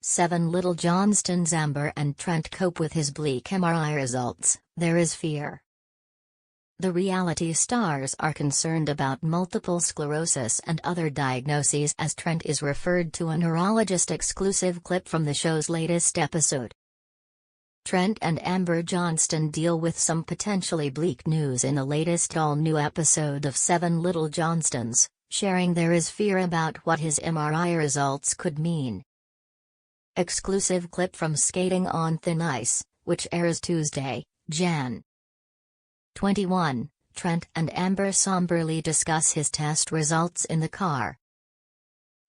7 Little Johnstons. Amber and Trent cope with his bleak MRI results. There is fear. The reality stars are concerned about multiple sclerosis and other diagnoses as Trent is referred to a neurologist. Exclusive clip from the show's latest episode. Trent and Amber Johnston deal with some potentially bleak news in the latest all-new episode of 7 Little Johnstons, sharing there is fear about what his MRI results could mean. Exclusive clip from Skating on Thin Ice, which airs Tuesday, Jan. 21, Trent and Amber somberly discuss his test results in the car.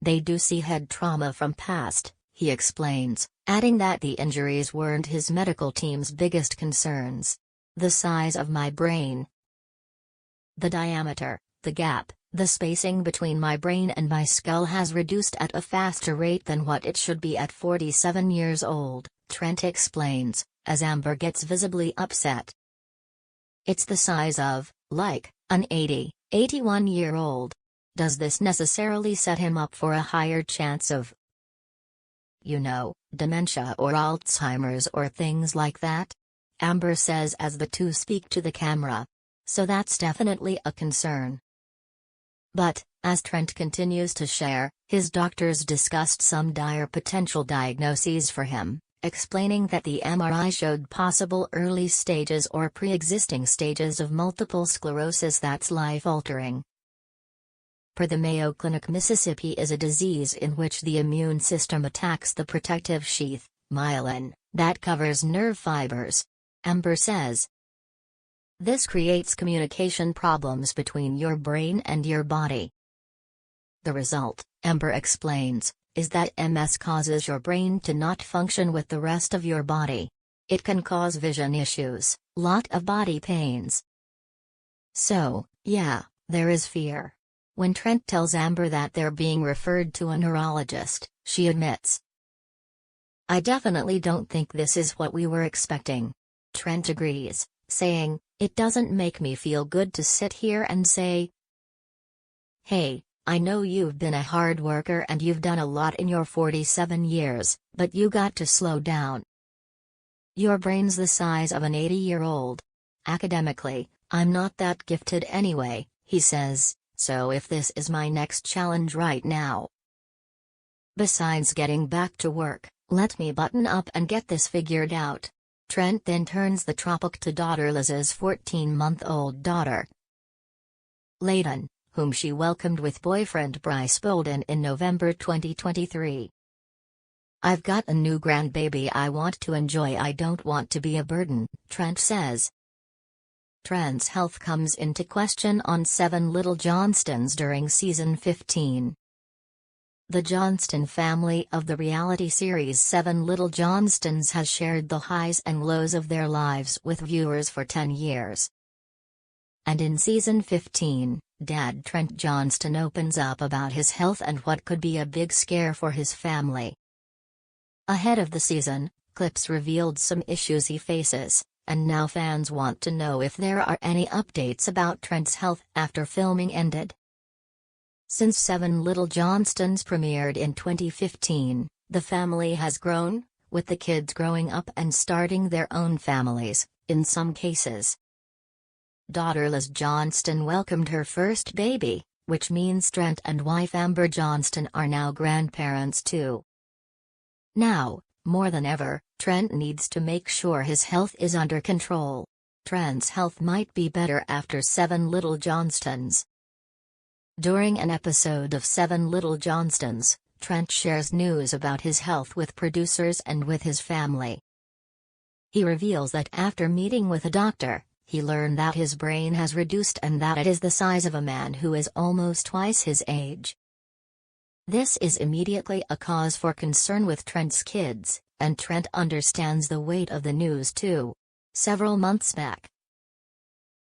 They do see head trauma from past, he explains, adding that the injuries weren't his medical team's biggest concerns. The size of my brain, the diameter, the gap, the spacing between my brain and my skull has reduced at a faster rate than what it should be at 47 years old, Trent explains, as Amber gets visibly upset. It's the size of, like, an 81-year-old. Does this necessarily set him up for a higher chance of, dementia or Alzheimer's or things like that? Amber says as the two speak to the camera. So that's definitely a concern. But, as Trent continues to share, his doctors discussed some dire potential diagnoses for him, explaining that the MRI showed possible early stages or pre-existing stages of multiple sclerosis that's life-altering. Per the Mayo Clinic, Mississippi is a disease in which the immune system attacks the protective sheath, myelin, that covers nerve fibers. Amber says, this creates communication problems between your brain and your body. The result, Amber explains, is that MS causes your brain to not function with the rest of your body. It can cause vision issues, lot of body pains. So, yeah, there is fear. When Trent tells Amber that they're being referred to a neurologist, she admits, I definitely don't think this is what we were expecting. Trent agrees, saying, it doesn't make me feel good to sit here and say, hey, I know you've been a hard worker and you've done a lot in your 47 years, but you got to slow down. Your brain's the size of an 80-year-old. Academically, I'm not that gifted anyway, he says, so if this is my next challenge right now. Besides getting back to work, let me button up and get this figured out. Trent then turns the topic to daughter Liz's 14-month-old daughter, Layden, whom she welcomed with boyfriend Bryce Bolden in November 2023. I've got a new grandbaby I want to enjoy. I don't want to be a burden, Trent says. Trent's health comes into question on 7 Little Johnstons during season 15. The Johnston family of the reality series 7 Little Johnstons has shared the highs and lows of their lives with viewers for 10 years. And in season 15, Dad Trent Johnston opens up about his health and what could be a big scare for his family. Ahead of the season, clips revealed some issues he faces, and now fans want to know if there are any updates about Trent's health after filming ended. Since 7 Little Johnstons premiered in 2015, the family has grown, with the kids growing up and starting their own families, in some cases. Daughter Liz Johnston welcomed her first baby, which means Trent and wife Amber Johnston are now grandparents too. Now, more than ever, Trent needs to make sure his health is under control. Trent's health might be better after 7 Little Johnstons. During an episode of 7 Little Johnstons, Trent shares news about his health with producers and with his family. He reveals that after meeting with a doctor, he learned that his brain has reduced and that it is the size of a man who is almost twice his age. This is immediately a cause for concern with Trent's kids, and Trent understands the weight of the news too. Several months back,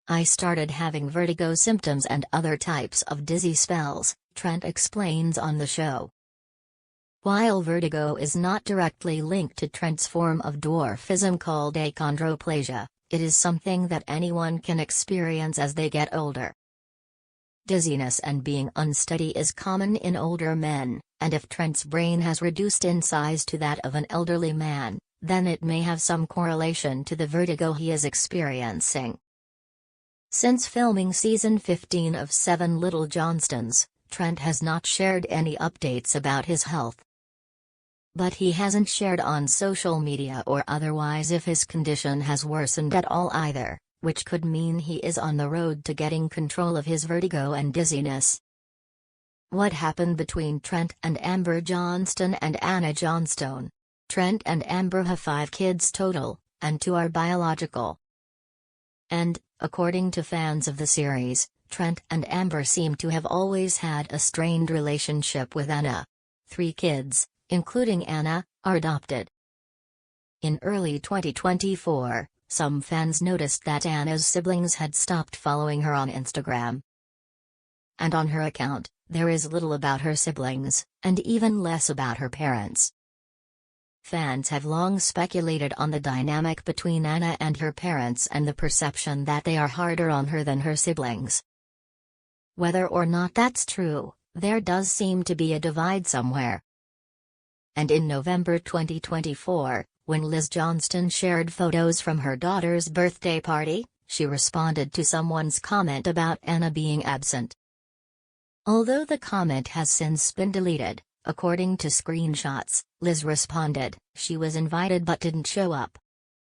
I started having vertigo symptoms and other types of dizzy spells, Trent explains on the show. While vertigo is not directly linked to Trent's form of dwarfism called achondroplasia, it is something that anyone can experience as they get older. Dizziness and being unsteady is common in older men, and if Trent's brain has reduced in size to that of an elderly man, then it may have some correlation to the vertigo he is experiencing. Since filming season 15 of 7 Little Johnstons, Trent has not shared any updates about his health. But he hasn't shared on social media or otherwise if his condition has worsened at all either, which could mean he is on the road to getting control of his vertigo and dizziness. What happened between Trent and Amber Johnston and Anna Johnstone? Trent and Amber have 5 kids total, and 2 are biological. And, according to fans of the series, Trent and Amber seem to have always had a strained relationship with Anna. 3 kids, including Anna, are adopted. In early 2024, some fans noticed that Anna's siblings had stopped following her on Instagram. And on her account, there is little about her siblings, and even less about her parents. Fans have long speculated on the dynamic between Anna and her parents and the perception that they are harder on her than her siblings. Whether or not that's true, there does seem to be a divide somewhere. And in November 2024, when Liz Johnston shared photos from her daughter's birthday party, she responded to someone's comment about Anna being absent. Although the comment has since been deleted, according to screenshots, Liz responded, "She was invited but didn't show up."